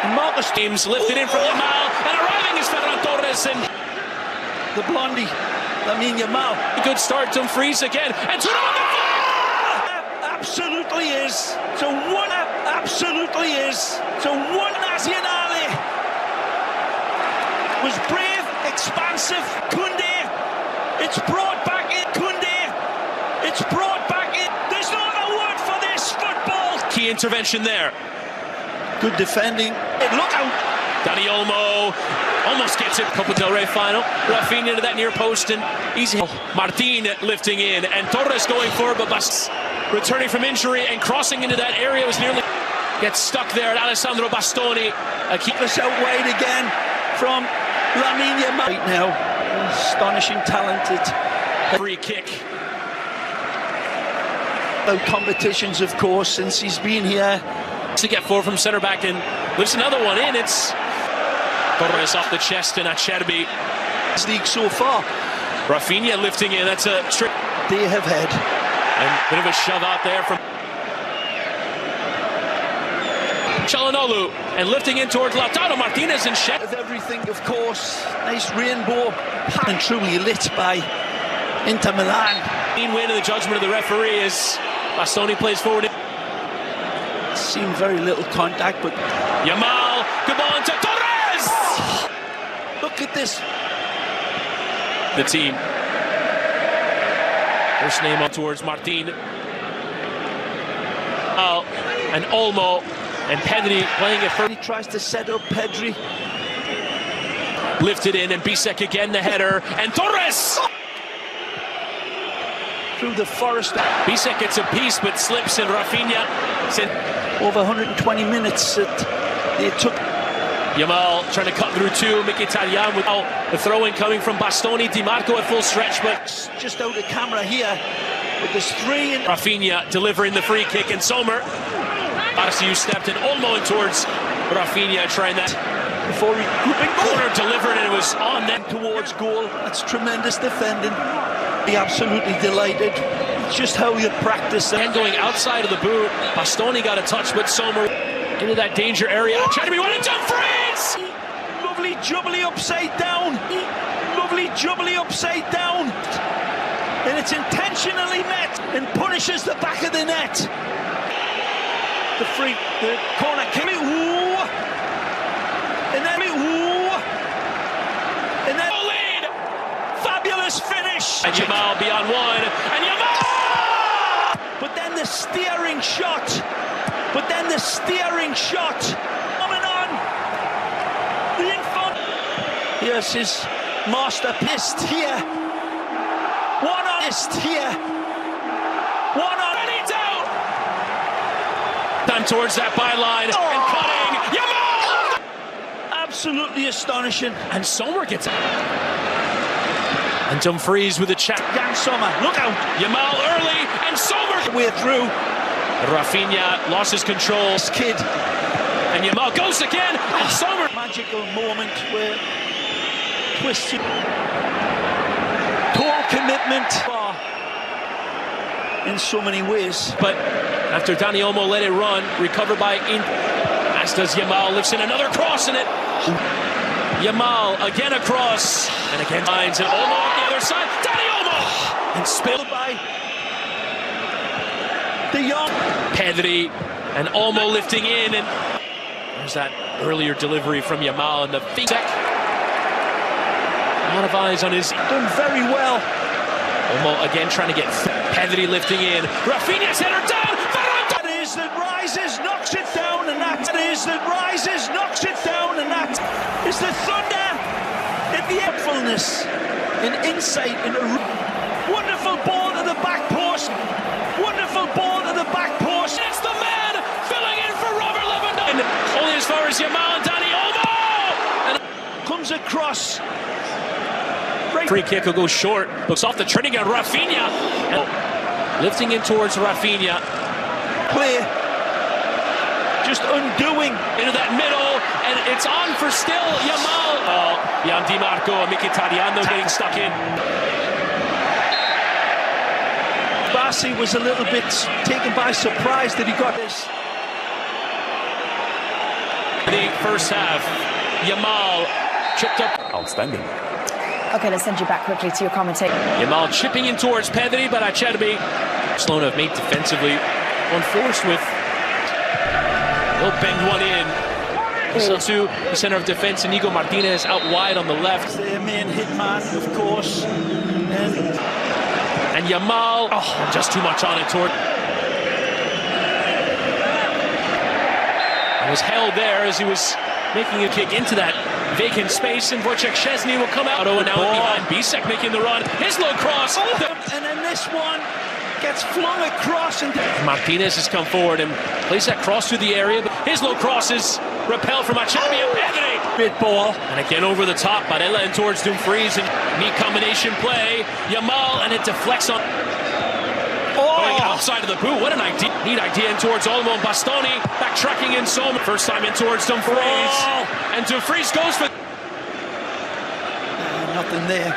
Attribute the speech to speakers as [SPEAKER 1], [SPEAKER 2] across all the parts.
[SPEAKER 1] And Marcus
[SPEAKER 2] James lifted in from Yamal, and arriving is Ferran Torres, and
[SPEAKER 1] the blondie, Yamal.
[SPEAKER 2] A good start, Dumfries again, and
[SPEAKER 1] Absolutely is. So one absolutely is. So one Nazionale was brave, expansive. Koundé, it's brought back in. Koundé, it's brought back in. There's no other word for this football.
[SPEAKER 2] Key intervention there.
[SPEAKER 1] Good defending. Look out.
[SPEAKER 2] Dani Olmo almost gets it. Copa del Rey final. Rafinha to that near post, and easy. Martin lifting in, and Torres going forward, but returning from injury and crossing into that area was nearly gets stuck there at Alessandro Bastoni.
[SPEAKER 1] Keep us out wide again from Lamine Yamal. Right now, astonishing, talented.
[SPEAKER 2] Free kick.
[SPEAKER 1] No competitions, of course, since he's been here.
[SPEAKER 2] To get forward from centre back and lifts another one in. It's Torres off the chest and Acerbi.
[SPEAKER 1] This league so far.
[SPEAKER 2] Rafinha lifting in. That's a trick.
[SPEAKER 1] They have had.
[SPEAKER 2] And a bit of a shove out there from Çalhanoğlu, and lifting in towards Lautaro Martinez and Shet.
[SPEAKER 1] With everything, of course. Nice rainbow. And truly lit by Inter Milan.
[SPEAKER 2] Clean win in the judgment of the referee as Bastoni plays forward.
[SPEAKER 1] Seemed very little contact, but
[SPEAKER 2] Yamal, good ball into Torres!
[SPEAKER 1] Look at this.
[SPEAKER 2] The team. First name up towards Martin. And Olmo and Pedri playing it first.
[SPEAKER 1] He tries to set up Pedri.
[SPEAKER 2] Lifted in, and Bisek again the header, and Torres!
[SPEAKER 1] Through the forest.
[SPEAKER 2] Bisek gets a piece but slips, and Rafinha sent
[SPEAKER 1] over 120 minutes that they took.
[SPEAKER 2] Yamal trying to cut through two. Mkhitaryan with the throw-in coming from Bastoni. Di Marco at full stretch, but
[SPEAKER 1] just out of camera here. But there's three.
[SPEAKER 2] Rafinha delivering the free kick, and Sommer. RCU stepped in, Olmo in towards Rafinha, trying that
[SPEAKER 1] before regrouping.
[SPEAKER 2] Corner delivered, and it was on them
[SPEAKER 1] towards goal. That's tremendous defending. Be absolutely delighted. It's just how you practice.
[SPEAKER 2] And going outside of the boot, Bastoni got a touch, but Sommer into that danger area. Acerbi went into Dumfries!
[SPEAKER 1] Lovely jubbly upside down. Lovely jubbly upside down. And it's intentionally met and punishes the back of the net. The corner came in. And then lead. Fabulous finish.
[SPEAKER 2] And Yamal beyond one. And Yamal!
[SPEAKER 1] But then the steering shot. Coming on. The infant. Here's his master pissed here. One on here. One on.
[SPEAKER 2] And he's out. Done towards that byline and cutting. Yamal!
[SPEAKER 1] Absolutely astonishing.
[SPEAKER 2] And Sommer gets it. And Dumfries with a check.
[SPEAKER 1] Jan Sommer, look out.
[SPEAKER 2] Yamal early, and Sommer.
[SPEAKER 1] Way through.
[SPEAKER 2] Rafinha lost his control.
[SPEAKER 1] This kid.
[SPEAKER 2] And Yamal goes again, and Sommer.
[SPEAKER 1] Magical moment where twisted. Total commitment. In so many ways.
[SPEAKER 2] But after Dani Olmo let it run, recovered by as does Yamal, lifts in another cross in it. Yamal again across, and again finds it. Olmo on the other side. Dani Olmo! And spilled by
[SPEAKER 1] the young
[SPEAKER 2] Pedri, and Olmo lifting in, and there's that earlier delivery from Yamal, and the feet. A lot of eyes on his.
[SPEAKER 1] Done very well.
[SPEAKER 2] Olmo again trying to get Pedri lifting in. Rafinha's header down.
[SPEAKER 1] That is that rises, knocks it down, and that is that rises, knocks it down, and that is the thunder in the helpfulness, in insight, in a wonderful ball to the back post. Wonderful ball to the back post.
[SPEAKER 2] It's the man filling in for Robert Lewandowski. Only as far as Yamal and Dani Olmo. And
[SPEAKER 1] comes across.
[SPEAKER 2] Free kick will go short. Looks off the turning at Rafinha. And lifting in towards Rafinha.
[SPEAKER 1] Play. Just undoing.
[SPEAKER 2] Into that middle. And it's on for still Yamal. Oh, beyond Di Marco and Mkhitaryan getting stuck in.
[SPEAKER 1] Barca was a little bit taken by surprise that he got this.
[SPEAKER 2] The first half, Yamal chipped up.
[SPEAKER 3] Outstanding.
[SPEAKER 4] Okay, let's send you back quickly to your commentator.
[SPEAKER 2] Yamal chipping in towards Pedri, but Acerbi. Barcelona have made defensively unforced with. They'll bend one in. So to the center of defense, Inigo Martinez out wide on the left.
[SPEAKER 1] Their main hitman, of course.
[SPEAKER 2] And Yamal, just too much on it toward. It was held there as he was making a kick into that vacant space, and Wojciech Szczesny will come out. And now behind Bisek making the run. His low cross.
[SPEAKER 1] And then this one gets flung across. And
[SPEAKER 2] Martinez has come forward and plays that cross through the area, but his low cross is repelled from Acerbi and Pedri.
[SPEAKER 1] great ball.
[SPEAKER 2] And again over the top, Barella and towards Dumfries, and neat combination play. Yamal, and it deflects on. Going outside of the boot. What a neat idea in towards Olmo and Bastoni. Backtracking in Soma. First time in towards Dumfries. And Dumfries goes for.
[SPEAKER 1] Nothing there.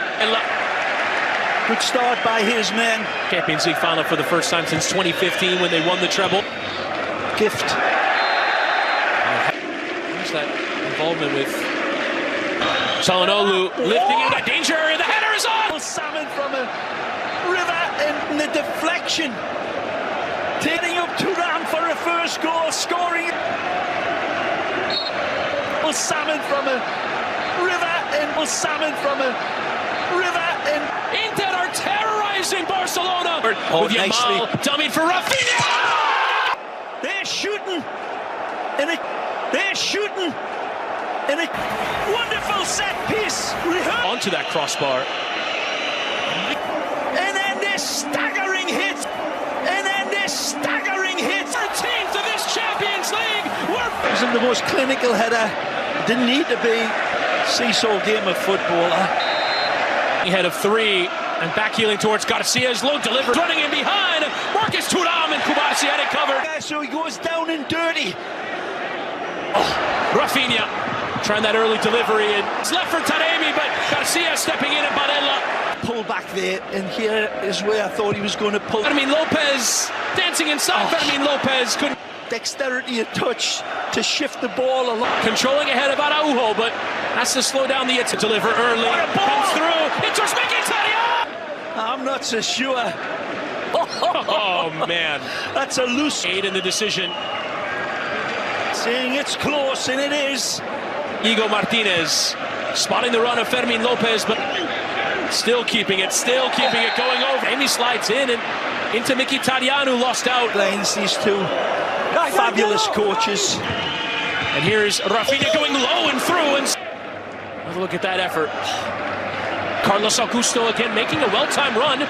[SPEAKER 1] Good start by his men.
[SPEAKER 2] Champions League final for the first time since 2015 when they won the treble.
[SPEAKER 1] Gift.
[SPEAKER 2] Who's that involvement with Çalhanoğlu lifting in? Got danger, and the header is on!
[SPEAKER 1] Salmon from a river, and the deflection. Taking up Thuram for a first goal, scoring. Salmon from a river, and salmon from a river, and
[SPEAKER 2] Inter are terrorizing Barcelona.
[SPEAKER 1] Oh,
[SPEAKER 2] with Yamal dummying for Rafinha.
[SPEAKER 1] They're shooting, and they're shooting, and a wonderful set piece.
[SPEAKER 2] Onto that crossbar.
[SPEAKER 1] And then this staggering hit. And then this staggering hit.
[SPEAKER 2] 13th of this Champions League.
[SPEAKER 1] It wasn't the most clinical header. Didn't need to be. Seesaw game of football.
[SPEAKER 2] Ahead of three, and back heeling towards Garcia's low delivery. Running in behind. Marcus Thuram, and Kubasi had it covered.
[SPEAKER 1] So he goes down and dirty.
[SPEAKER 2] Rafinha trying that early delivery, and it's left for Taremi, but Garcia stepping in, and Barella.
[SPEAKER 1] Pull back there, and here is where I thought he was going to pull.
[SPEAKER 2] Fermin Lopez dancing inside. Fermin Lopez couldn't.
[SPEAKER 1] Dexterity of touch to shift the ball along.
[SPEAKER 2] Controlling ahead of Araujo, but has to slow down the to deliver early. Comes through. It's Mkhitaryan.
[SPEAKER 1] I'm not so sure.
[SPEAKER 2] Oh man,
[SPEAKER 1] that's a loose.
[SPEAKER 2] 8 in the decision.
[SPEAKER 1] Saying it's close, and it is.
[SPEAKER 2] Inigo Martinez spotting the run of Fermin Lopez, but still keeping it going over. Amy slides in and into Mkhitaryan, who lost out.
[SPEAKER 1] Lines these two fabulous coaches.
[SPEAKER 2] And here's Rafinha going low and through, and have a look at that effort. Carlos Augusto again making a well-timed run.